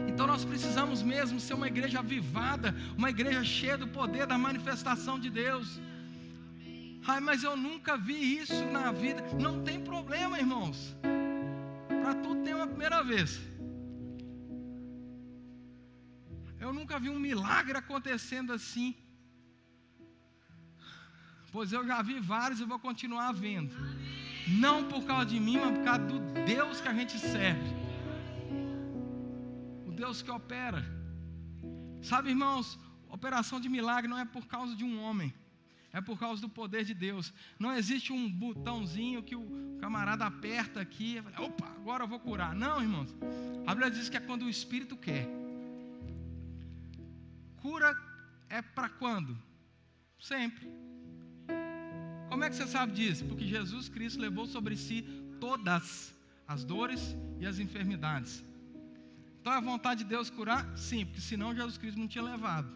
Então nós precisamos mesmo ser uma igreja avivada, uma igreja cheia do poder da manifestação de Deus. Ai, mas eu nunca vi isso na vida. Não tem problema, irmãos. Para tudo tem uma primeira vez. Eu nunca vi um milagre acontecendo assim. Pois eu já vi vários e vou continuar vendo. Não por causa de mim, mas por causa do Deus que a gente serve. O Deus que opera. Sabe, irmãos, operação de milagre não é por causa de um homem. É por causa do poder de Deus. Não existe um botãozinho que o camarada aperta aqui e fala, opa, agora eu vou curar. Não, irmãos. A Bíblia diz que é quando o Espírito quer. Cura é para quando? Sempre. Como é que você sabe disso? Porque Jesus Cristo levou sobre si todas as dores e as enfermidades. Então é a vontade de Deus curar? Sim, porque senão Jesus Cristo não tinha levado.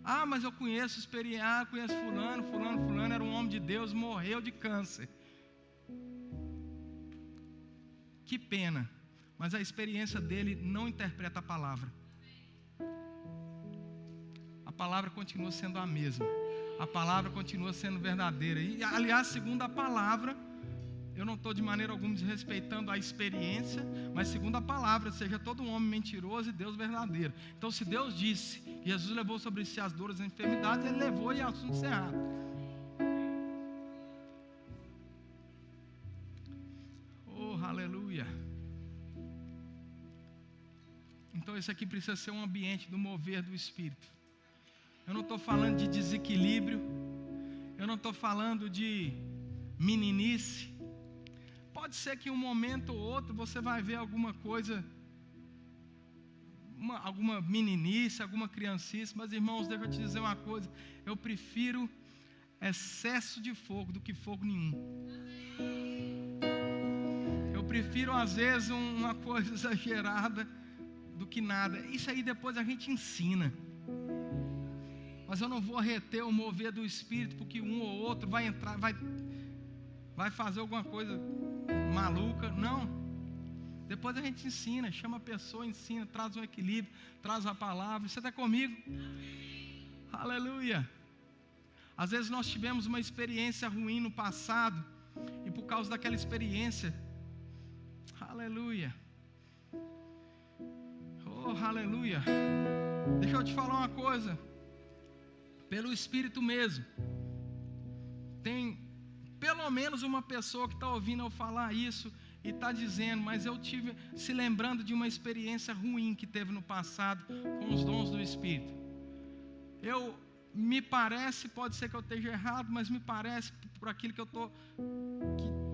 Ah, mas eu conheço experiência, conheço fulano era um homem de Deus, morreu de câncer. Que pena, mas a experiência dele não interpreta a palavra. A palavra continua sendo a mesma. A palavra continua sendo verdadeira. E, aliás, segundo a palavra, eu não estou de maneira alguma desrespeitando a experiência, mas segundo a palavra, seja todo um homem mentiroso e Deus verdadeiro. Então, se Deus disse que Jesus levou sobre si as dores e as enfermidades, Ele levou e é assunto encerrado. Oh, aleluia. Então, esse aqui precisa ser um ambiente do mover do Espírito. Eu não estou falando de desequilíbrio. Eu não estou falando de meninice. Pode ser que um momento ou outro você vai ver alguma coisa, alguma meninice, alguma criancice. Mas, irmãos, deixa eu te dizer uma coisa. Eu prefiro excesso de fogo do que fogo nenhum. Eu prefiro, às vezes, uma coisa exagerada do que nada. Isso aí depois a gente ensina. Mas eu não vou reter o mover do Espírito, porque um ou outro vai entrar, vai fazer alguma coisa maluca. Não. Depois a gente ensina, chama a pessoa, ensina, traz um equilíbrio, traz a palavra. Você está comigo? Amém. Aleluia. Às vezes nós tivemos uma experiência ruim no passado, e por causa daquela experiência, aleluia. Oh, aleluia. Deixa eu te falar uma coisa. Pelo Espírito mesmo, tem pelo menos uma pessoa que está ouvindo eu falar isso e está dizendo, mas eu tive, se lembrando de uma experiência ruim que teve no passado com os dons do Espírito. Me parece, pode ser que eu esteja errado, mas me parece, por aquilo que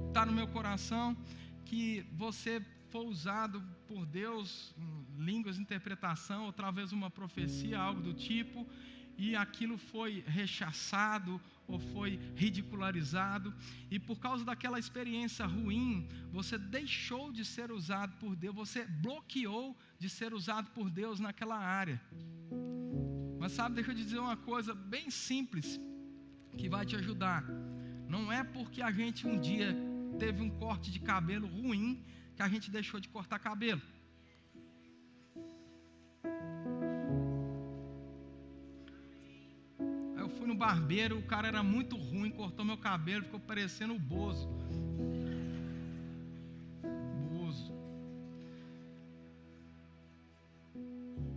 está no meu coração, que você foi usado por Deus em línguas, interpretação, ou talvez uma profecia, algo do tipo, e aquilo foi rechaçado ou foi ridicularizado, e por causa daquela experiência ruim, você deixou de ser usado por Deus, você bloqueou de ser usado por Deus naquela área. Mas sabe, deixa eu te dizer uma coisa bem simples, que vai te ajudar. Não é porque a gente um dia teve um corte de cabelo ruim, que a gente deixou de cortar cabelo. Fui no barbeiro, o cara era muito ruim, cortou meu cabelo, ficou parecendo o Bozo.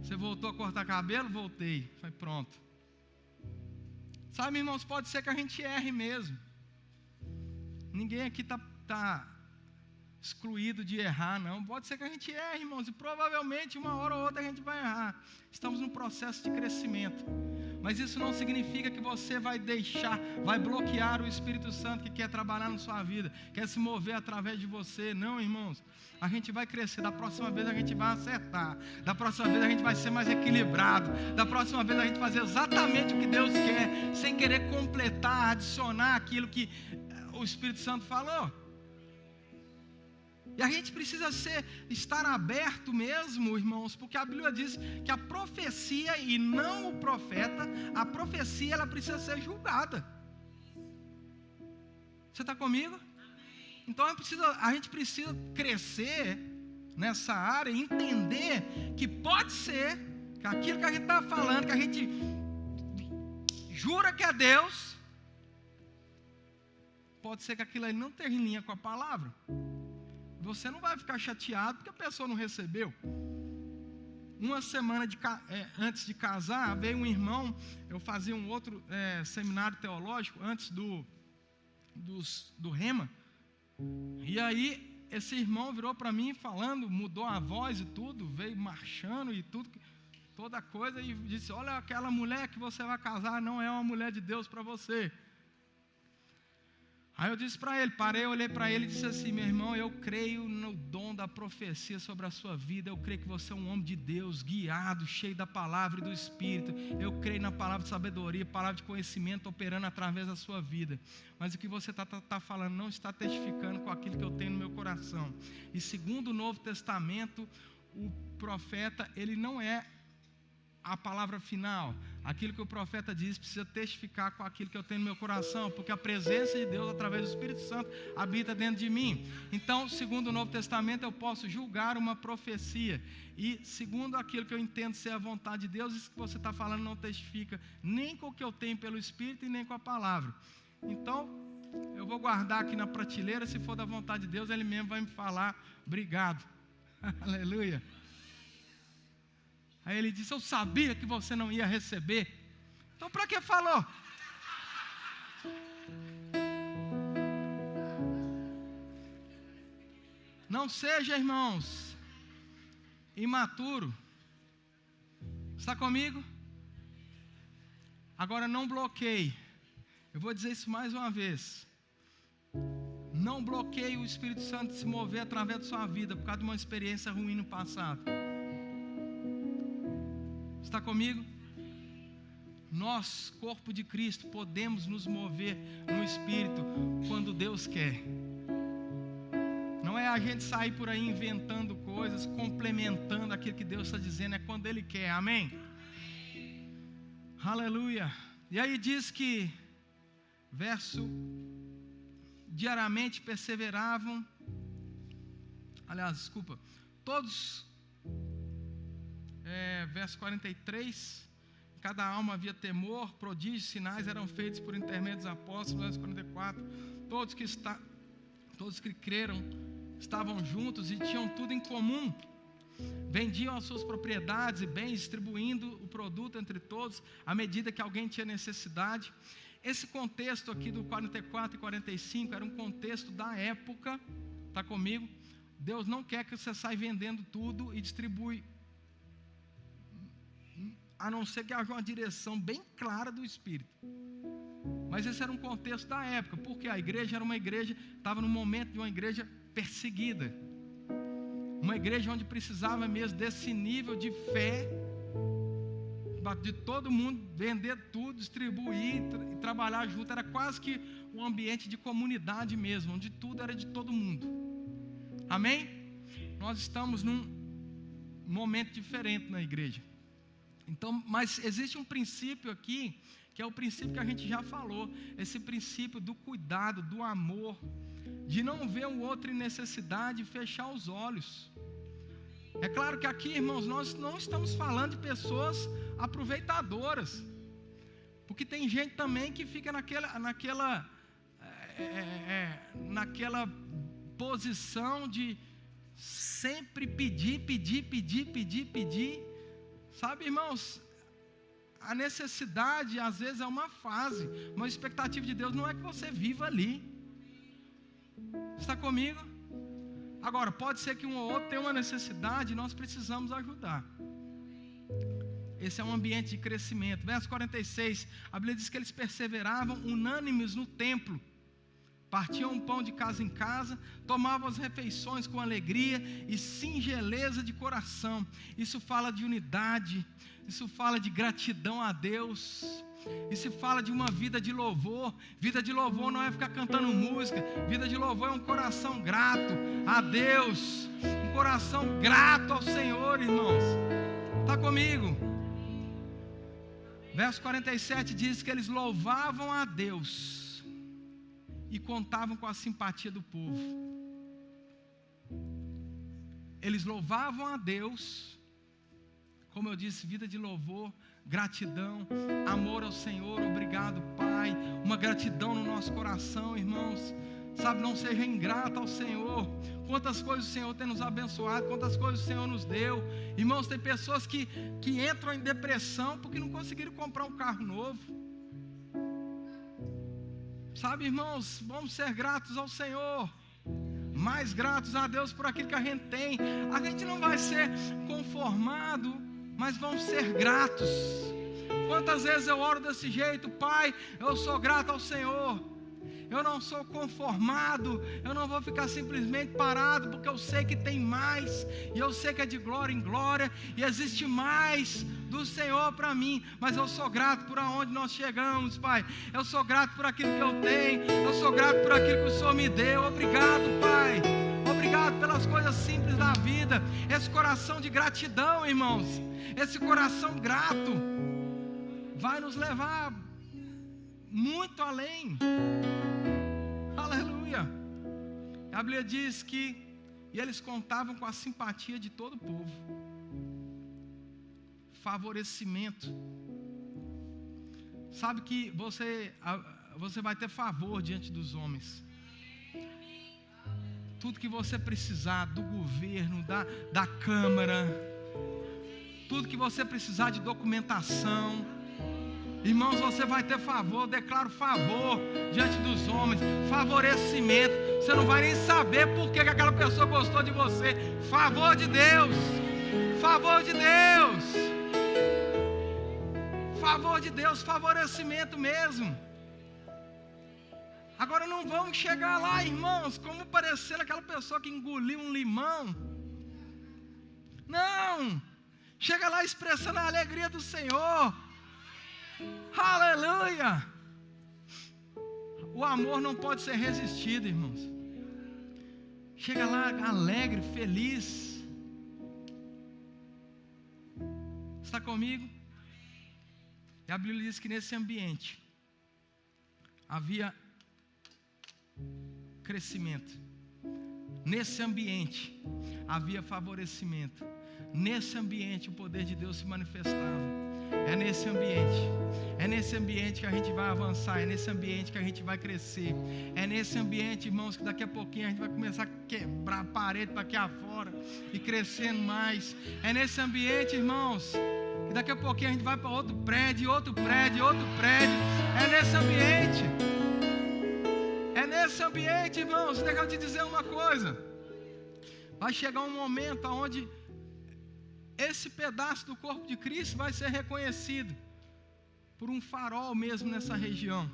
Você voltou a cortar cabelo? Voltei. Foi pronto. Sabe, irmãos, pode ser que a gente erre mesmo. Ninguém aqui está excluído de errar, não. Pode ser que a gente erre, irmãos, e provavelmente uma hora ou outra a gente vai errar. Estamos num processo de crescimento. Mas isso não significa que você vai bloquear o Espírito Santo que quer trabalhar na sua vida, quer se mover através de você. Não, irmãos. A gente vai crescer. Da próxima vez a gente vai acertar. Da próxima vez a gente vai ser mais equilibrado. Da próxima vez a gente vai fazer exatamente o que Deus quer, sem querer completar, adicionar aquilo que o Espírito Santo falou. E a gente precisa estar aberto mesmo, irmãos, porque a Bíblia diz que a profecia e não o profeta, a profecia ela precisa ser julgada. Você está comigo? Então a gente precisa crescer nessa área e entender que pode ser que aquilo que a gente está falando, que a gente jura que é Deus, pode ser que aquilo aí não esteja em linha com a palavra. Você não vai ficar chateado porque a pessoa não recebeu. Uma semana antes de casar, veio um irmão, eu fazia um outro seminário teológico antes do Rema. E aí, esse irmão virou para mim falando, mudou a voz e tudo, veio marchando e tudo, toda coisa, e disse: olha, aquela mulher que você vai casar não é uma mulher de Deus para você. Aí eu disse para ele, olhei para ele e disse assim: meu irmão, eu creio no dom da profecia sobre a sua vida, eu creio que você é um homem de Deus, guiado, cheio da palavra e do Espírito, eu creio na palavra de sabedoria, palavra de conhecimento operando através da sua vida, mas o que você está falando não está testificando com aquilo que eu tenho no meu coração. E segundo o Novo Testamento, o profeta, ele não é a palavra final. Aquilo que o profeta diz precisa testificar com aquilo que eu tenho no meu coração, porque a presença de Deus através do Espírito Santo habita dentro de mim. Então, segundo o Novo Testamento, eu posso julgar uma profecia, e segundo aquilo que eu entendo ser a vontade de Deus, isso que você está falando não testifica nem com o que eu tenho pelo Espírito e nem com a palavra. Então, eu vou guardar aqui na prateleira. Se for da vontade de Deus, Ele mesmo vai me falar: obrigado. Aleluia. Aí ele disse: eu sabia que você não ia receber. Então para que falou? Não seja, irmãos, imaturo. Está comigo? Agora não bloqueie. Eu vou dizer isso mais uma vez. Não bloqueie o Espírito Santo de se mover através da sua vida por causa de uma experiência ruim no passado. Está comigo? Nós, corpo de Cristo, podemos nos mover no Espírito quando Deus quer. Não é a gente sair por aí inventando coisas, complementando aquilo que Deus está dizendo, é quando Ele quer, amém? Aleluia. E aí diz que, diariamente perseveravam, todos... verso 43, cada alma havia temor, prodígios, sinais eram feitos por intermédio dos apóstolos. Verso 44, todos que creram estavam juntos e tinham tudo em comum, vendiam as suas propriedades e bens, distribuindo o produto entre todos, à medida que alguém tinha necessidade. Esse contexto aqui do 44 e 45 era um contexto da época. Está comigo? Deus não quer que você saia vendendo tudo e distribui, a não ser que haja uma direção bem clara do Espírito. Mas esse era um contexto da época, porque a igreja era uma igreja, estava no momento de uma igreja perseguida, uma igreja onde precisava mesmo desse nível de fé, de todo mundo vender tudo, distribuir e trabalhar junto. Era quase que um ambiente de comunidade mesmo, onde tudo era de todo mundo. Amém? Nós estamos num momento diferente na igreja. Então, mas existe um princípio aqui, que é o princípio que a gente já falou, esse princípio do cuidado, do amor, de não ver o outro em necessidade e fechar os olhos. É claro que aqui, irmãos, nós não estamos falando de pessoas aproveitadoras, porque tem gente também que fica naquela posição de sempre pedir. Sabe, irmãos, a necessidade às vezes é uma fase, mas a expectativa de Deus não é que você viva ali. Está comigo? Agora, pode ser que um ou outro tenha uma necessidade e nós precisamos ajudar. Esse é um ambiente de crescimento. Verso 46, a Bíblia diz que eles perseveravam unânimes no templo. Partiam um pão de casa em casa, tomavam as refeições com alegria e singeleza de coração. Isso fala de unidade, isso fala de gratidão a Deus, isso fala de uma vida de louvor. Vida de louvor não é ficar cantando música, vida de louvor é um coração grato a Deus, um coração grato ao Senhor, irmãos. Está comigo? Verso 47 diz que eles louvavam a Deus e contavam com a simpatia do povo. Eles louvavam a Deus, como eu disse, vida de louvor, gratidão, amor ao Senhor. Obrigado, Pai. Uma gratidão no nosso coração, irmãos. Sabe, não seja ingrato ao Senhor. Quantas coisas o Senhor tem nos abençoado, quantas coisas o Senhor nos deu. Irmãos, tem pessoas que entram em depressão porque não conseguiram comprar um carro novo. Sabe, irmãos, vamos ser gratos ao Senhor, mais gratos a Deus por aquilo que a gente tem. A gente não vai ser conformado, mas vamos ser gratos. Quantas vezes eu oro desse jeito: Pai, eu sou grato ao Senhor, eu não sou conformado, eu não vou ficar simplesmente parado, porque eu sei que tem mais, e eu sei que é de glória em glória, e existe mais do Senhor para mim, mas eu sou grato por aonde nós chegamos, Pai. Eu sou grato por aquilo que eu tenho, eu sou grato por aquilo que o Senhor me deu. Obrigado, Pai, obrigado pelas coisas simples da vida. Esse coração de gratidão, irmãos, esse coração grato vai nos levar muito além. Aleluia. A Bíblia diz que eles contavam com a simpatia de todo o povo. Favorecimento. Sabe que você vai ter favor diante dos homens. Tudo que você precisar do governo, da Câmara, tudo que você precisar de documentação, irmãos, você vai ter favor. Declaro favor diante dos homens, favorecimento. Você não vai nem saber por que aquela pessoa gostou de você. Favor de Deus, favor de Deus, favor de Deus, favorecimento mesmo. Agora não vamos chegar lá, irmãos, como parecendo aquela pessoa que engoliu um limão. Não, chega lá expressando a alegria do Senhor. Aleluia. O amor não pode ser resistido, irmãos. Chega lá alegre, feliz. Está comigo? E a Bíblia diz que nesse ambiente havia crescimento. Nesse ambiente havia favorecimento. Nesse ambiente o poder de Deus se manifestava. É nesse ambiente que a gente vai avançar, é nesse ambiente que a gente vai crescer, é nesse ambiente, irmãos, que daqui a pouquinho a gente vai começar a quebrar a parede para aqui afora e crescendo mais. É nesse ambiente, irmãos, que daqui a pouquinho a gente vai para outro prédio, outro prédio, outro prédio. É nesse ambiente. É nesse ambiente, irmãos. Deixa eu te dizer uma coisa. Vai chegar um momento onde esse pedaço do corpo de Cristo vai ser reconhecido por um farol mesmo nessa região,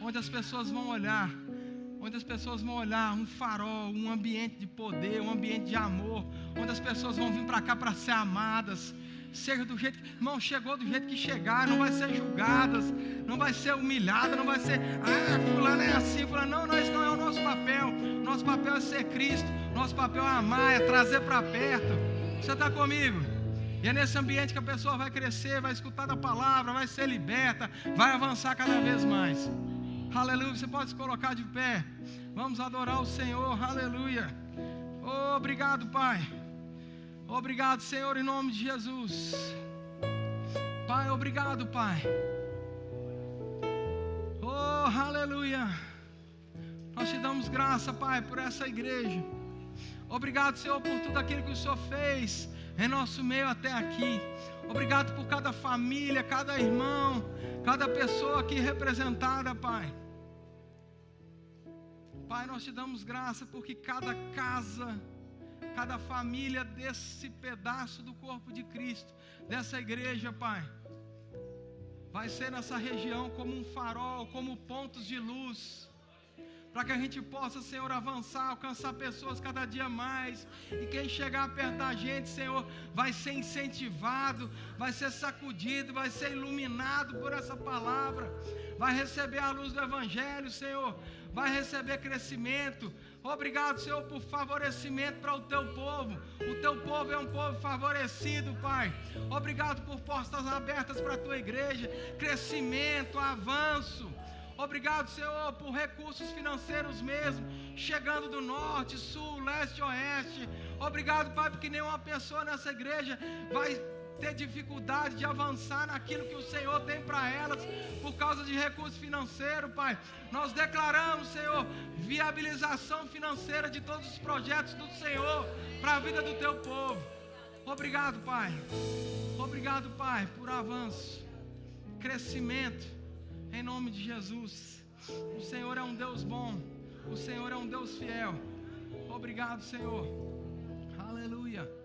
onde as pessoas vão olhar, um farol, um ambiente de poder, um ambiente de amor, onde as pessoas vão vir para cá para ser amadas, seja do jeito que, irmão, chegou do jeito que chegar, não vai ser julgadas, não vai ser humilhada, não vai ser, fulano é assim, fulano, não, esse não é o nosso papel é ser Cristo, nosso papel é amar, é trazer para perto. Você está comigo? E é nesse ambiente que a pessoa vai crescer, vai escutar da palavra, vai ser liberta, vai avançar cada vez mais. Aleluia. Você pode se colocar de pé. Vamos adorar o Senhor. Aleluia. Oh, obrigado, Pai. Obrigado, Senhor, em nome de Jesus. Pai, obrigado, Pai. Oh, aleluia. Nós te damos graça, Pai, por essa igreja. Obrigado, Senhor, por tudo aquilo que o Senhor fez em nosso meio até aqui. Obrigado por cada família, cada irmão, cada pessoa aqui representada, Pai. Pai, nós te damos graça porque cada casa cada família desse pedaço do corpo de Cristo, dessa igreja, Pai, vai ser nessa região como um farol, como pontos de luz, para que a gente possa, Senhor, avançar, alcançar pessoas cada dia mais, e quem chegar perto da gente, Senhor, vai ser incentivado, vai ser sacudido, vai ser iluminado por essa palavra, vai receber a luz do Evangelho, Senhor, vai receber crescimento. Obrigado, Senhor, por favorecimento para o Teu povo. O Teu povo é um povo favorecido, Pai. Obrigado por portas abertas para a Tua igreja, crescimento, avanço. Obrigado, Senhor, por recursos financeiros mesmo, chegando do norte, sul, leste, oeste. Obrigado, Pai, porque nenhuma pessoa nessa igreja vai ter dificuldade de avançar naquilo que o Senhor tem para elas, por causa de recursos financeiros, Pai. Nós declaramos, Senhor, viabilização financeira de todos os projetos do Senhor para a vida do Teu povo. Obrigado, Pai. Obrigado, Pai, por avanço, crescimento, em nome de Jesus. O Senhor é um Deus bom, o Senhor é um Deus fiel. Obrigado, Senhor. Aleluia.